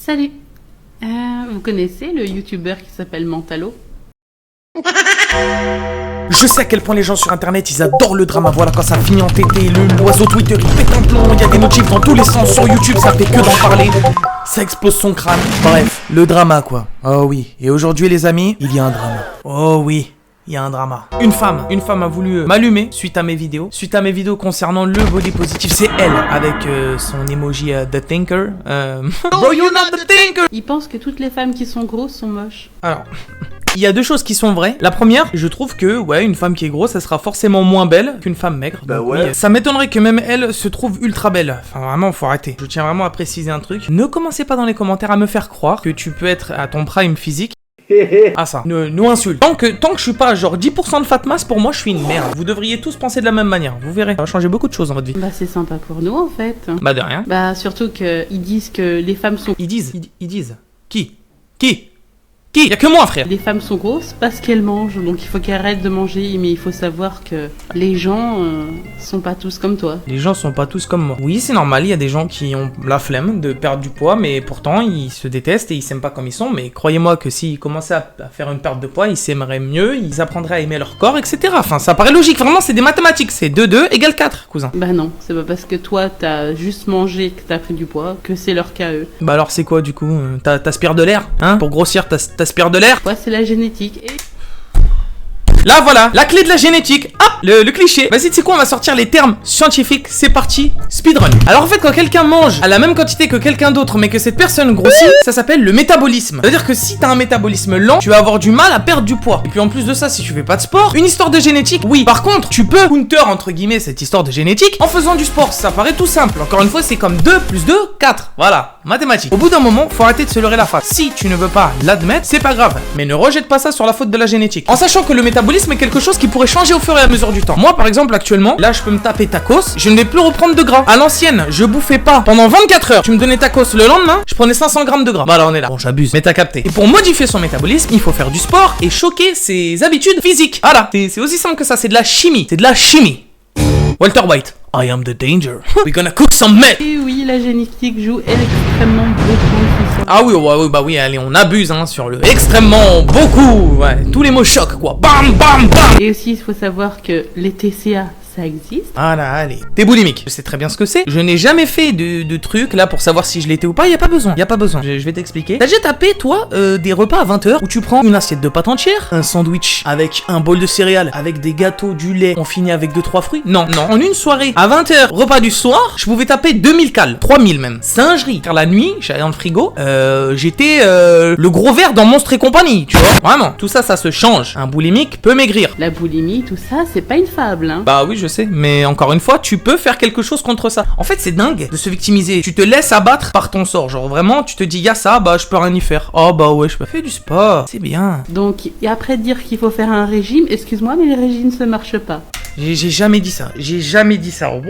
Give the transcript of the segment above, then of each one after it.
Salut. Vous connaissez le youtubeur qui s'appelle Mentalo? Je sais à quel point les gens sur internet ils adorent le drama. Voilà, quand ça finit en tété, l'oiseau Twitter il pète un plomb, il y a des notifs dans tous les sens. Sur YouTube ça fait que d'en parler, ça explose son crâne. Bref, le drama quoi. Oh oui, et aujourd'hui les amis, il y a un drama. Oh oui, il y a un drama. Une femme a voulu m'allumer suite à mes vidéos concernant le body positif. C'est elle avec son emoji The Thinker. Bro, you're not the thinker. Il pense que toutes les femmes qui sont grosses sont moches. Alors, il y a deux choses qui sont vraies. La première, je trouve que, ouais, une femme qui est grosse, elle sera forcément moins belle qu'une femme maigre. Bah ouais. Oui, ça m'étonnerait que même elle se trouve ultra belle. Enfin, vraiment, faut arrêter. Je tiens vraiment à préciser un truc. Ne commencez pas dans les commentaires à me faire croire que tu peux être à ton prime physique. Ah ça, nous insulte. Tant que je suis pas genre 10% de fat mass, pour moi je suis une merde. Vous devriez tous penser de la même manière, vous verrez. Ça va changer beaucoup de choses dans votre vie. Bah c'est sympa pour nous en fait. Bah de rien. Bah surtout qu'ils disent que les femmes sont... Ils disent Qui y a que moi frère. Les femmes sont grosses parce qu'elles mangent, donc il faut qu'elles arrêtent de manger. Mais il faut savoir que les gens sont pas tous comme toi. Les gens sont pas tous comme moi. Oui, c'est normal, il y a des gens qui ont la flemme de perdre du poids, mais pourtant ils se détestent et ils s'aiment pas comme ils sont. Mais croyez-moi que s'ils commençaient à faire une perte de poids, ils s'aimeraient mieux, ils apprendraient à aimer leur corps, etc. Enfin, ça paraît logique, vraiment c'est des mathématiques. C'est 2 égale 4, cousin. Bah non, c'est pas parce que toi t'as juste mangé que t'as pris du poids que c'est leur cas eux. Bah alors c'est quoi du coup? T'aspires de l'air, hein? Pour grossir, t'aspires de l'air? Ouais, c'est la génétique et... Là voilà, la clé de la génétique. Ah, le cliché. Vas-y, tu sais quoi, on va sortir les termes scientifiques. C'est parti, speedrun. Alors en fait, quand quelqu'un mange à la même quantité que quelqu'un d'autre, mais que cette personne grossit, ça s'appelle le métabolisme. C'est-à-dire que si t'as un métabolisme lent, tu vas avoir du mal à perdre du poids. Et puis en plus de ça, si tu fais pas de sport, une histoire de génétique, oui. Par contre, tu peux counter entre guillemets cette histoire de génétique en faisant du sport. Ça paraît tout simple. Encore une fois, c'est comme 2 + 2, 4. Voilà, mathématiques. Au bout d'un moment, faut arrêter de se leurrer la face. Si tu ne veux pas l'admettre, c'est pas grave. Mais ne rejette pas ça sur la faute de la génétique. En sachant que le métabolisme est quelque chose qui pourrait changer au fur et à mesure du temps. Moi par exemple actuellement, là je peux me taper tacos, je ne vais plus reprendre de gras. À l'ancienne, je bouffais pas pendant 24 heures. Tu me donnais tacos le lendemain, je prenais 500 grammes de gras. Bah là on est là. Bon j'abuse, mais t'as capté. Et pour modifier son métabolisme, il faut faire du sport et choquer ses habitudes physiques. Voilà, c'est aussi simple que ça, c'est de la chimie. C'est de la chimie. Walter White, I am the danger. We're gonna cook some meth. Et oui, la génétique joue extrêmement beaucoup. Ah oui, bah oui, allez, on abuse hein, sur le extrêmement beaucoup. Ouais, tous les mots choquent quoi. Bam, bam, bam. Et aussi, il faut savoir que les TCA, ça existe. Ah là, allez. T'es boulimique. Je sais très bien ce que c'est. Je n'ai jamais fait de trucs là pour savoir si je l'étais ou pas. Y a pas besoin. Je vais t'expliquer. T'as déjà tapé, toi, des repas à 20h où tu prends une assiette de pâte entière, un sandwich avec un bol de céréales, avec des gâteaux, du lait, on finit avec 2-3 fruits. Non. En une soirée, à 20h, repas du soir, je pouvais taper 2000 cales, 3000 même. Singerie. Car la nuit, j'allais dans le frigo, j'étais le gros verre dans Monstres et compagnie, tu vois. Vraiment. Tout ça, ça se change. Un boulimique peut maigrir. La boulimie, tout ça, c'est pas une fable, hein. Bah oui, je sais, mais encore une fois, tu peux faire quelque chose contre ça. En fait, c'est dingue de se victimiser. Tu te laisses abattre par ton sort. Genre vraiment, tu te dis, y'a ça, bah je peux rien y faire. Oh bah ouais, je peux faire du sport. C'est bien. Donc, et après dire qu'il faut faire un régime, excuse-moi, mais les régimes ça marche pas. J'ai jamais dit ça.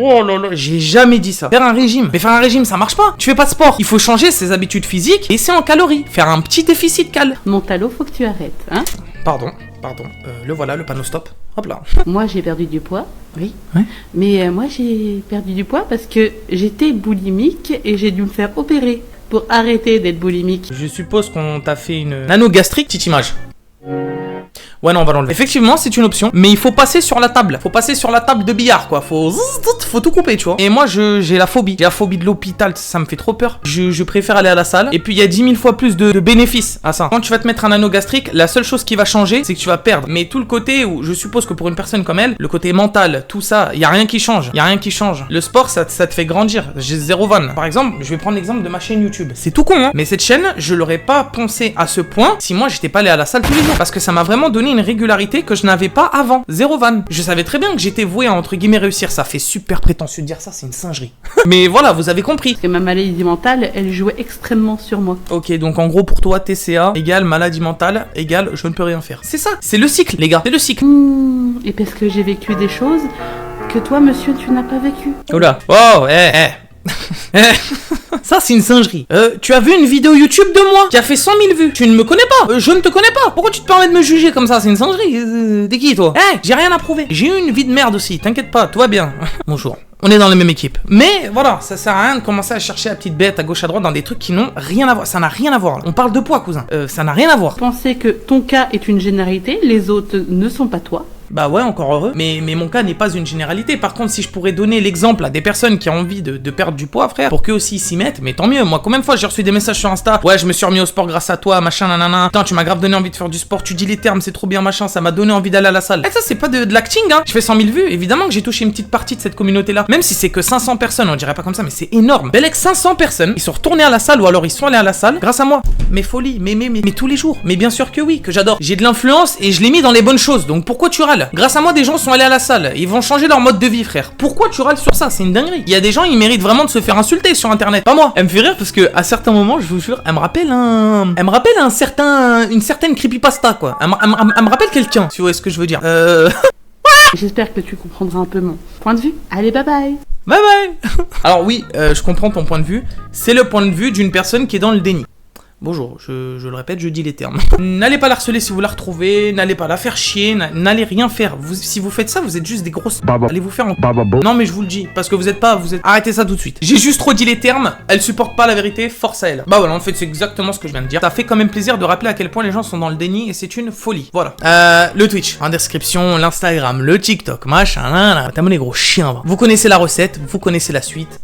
Oh là là, j'ai jamais dit ça. Faire un régime. Mais faire un régime, ça marche pas. Tu fais pas de sport. Il faut changer ses habitudes physiques et c'est en calories. Faire un petit déficit cal. Mentalo, faut que tu arrêtes, hein. Pardon. Le voilà, le panneau stop. Hop là. Moi, j'ai perdu du poids, oui. Ouais. Mais moi, j'ai perdu du poids parce que j'étais boulimique et j'ai dû me faire opérer pour arrêter d'être boulimique. Je suppose qu'on t'a fait une nano-gastrique, petite image. Ouais non, on va l'enlever. Effectivement, c'est une option, mais il faut passer sur la table. Faut passer sur la table de billard, quoi. Faut tout couper, tu vois. Et moi, j'ai la phobie. J'ai la phobie de l'hôpital, ça me fait trop peur. Je préfère aller à la salle. Et puis, il y a 10 000 fois plus de bénéfices à ça. Quand tu vas te mettre un anneau gastrique, la seule chose qui va changer, c'est que tu vas perdre. Mais tout le côté où, je suppose que pour une personne comme elle, le côté mental, tout ça, il y a rien qui change. Le sport, ça te fait grandir. J'ai 0 vanne. Par exemple, je vais prendre l'exemple de ma chaîne YouTube. C'est tout con, hein. Mais cette chaîne, je l'aurais pas pensé à ce point si moi, j'étais pas allé à la salle tous les jours. Parce que ça m'a vraiment donné une régularité que je n'avais pas avant. 0 vanne. Je savais très bien que j'étais voué à entre guillemets réussir. Ça fait super prétentieux de dire ça, c'est une singerie. Mais voilà, vous avez compris. Parce que ma maladie mentale, elle jouait extrêmement sur moi. Ok, donc en gros pour toi, TCA égale maladie mentale égale je ne peux rien faire. C'est ça, c'est le cycle, les gars, c'est le cycle. Et parce que j'ai vécu des choses que toi, monsieur, tu n'as pas vécu. Oula. Oh, Ça, c'est une singerie. Tu as vu une vidéo YouTube de moi qui a fait 100 000 vues. Tu ne me connais pas. Je ne te connais pas. Pourquoi tu te permets de me juger comme ça? C'est une singerie. T'es qui, toi? J'ai rien à prouver. J'ai eu une vie de merde aussi. T'inquiète pas, tout va bien. Bonjour. On est dans la même équipe. Mais voilà, ça sert à rien de commencer à chercher la petite bête à gauche à droite dans des trucs qui n'ont rien à voir. Ça n'a rien à voir. Là. On parle de poids, cousin. Ça n'a rien à voir. Pensez que ton cas est une généralité, les autres ne sont pas toi. Bah ouais, encore heureux. Mais mon cas n'est pas une généralité. Par contre, si je pourrais donner l'exemple à des personnes qui ont envie de perdre du poids, frère, pour qu'eux aussi s'y mettent, mais tant mieux. Moi, combien de fois j'ai reçu des messages sur Insta? Ouais, je me suis remis au sport grâce à toi, machin, nanana. Putain, tu m'as grave donné envie de faire du sport. Tu dis les termes, c'est trop bien, machin. Ça m'a donné envie d'aller à la salle. Et ça, c'est pas de l'acting, hein. Je fais 100 000 vues. Évidemment que j'ai touché une petite partie de cette communauté-là. Même si c'est que 500 personnes, on dirait pas comme ça, mais c'est énorme. Belek, 500 personnes, ils sont retournés à la salle ou alors ils sont allés à la salle grâce à moi. Mais folie, mais tous les jours. Mais bien sûr que oui, que j'adore. J'ai de l'influence et je l'ai mis dans les bonnes choses. Donc pourquoi tu râles? Grâce à moi, des gens sont allés à la salle, ils vont changer leur mode de vie, frère. Pourquoi tu râles sur ça? C'est une dinguerie. Il y a des gens, ils méritent vraiment de se faire insulter sur internet. Pas moi. Elle me fait rire parce que à certains moments, je vous jure, elle me rappelle une certaine creepypasta, quoi. Elle me rappelle quelqu'un, si vous voyez ce que je veux dire. J'espère que tu comprendras un peu mon point de vue. Allez, bye bye. Bye bye. Alors oui, je comprends ton point de vue. C'est le point de vue d'une personne qui est dans le déni. Bonjour, je le répète, je dis les termes. N'allez pas la harceler si vous la retrouvez, n'allez pas la faire chier, n'allez rien faire. Si vous faites ça, vous êtes juste des grosses... Allez vous faire en... Non mais je vous le dis, parce que vous êtes... Arrêtez ça tout de suite. J'ai juste trop dit les termes, elle supporte pas la vérité, force à elle. Bah voilà, en fait c'est exactement ce que je viens de dire. Ça fait quand même plaisir de rappeler à quel point les gens sont dans le déni et c'est une folie. Voilà. Le Twitch, en description, l'Instagram, le TikTok, machin, t'as mon gros chien. Vous connaissez la recette, vous connaissez la suite.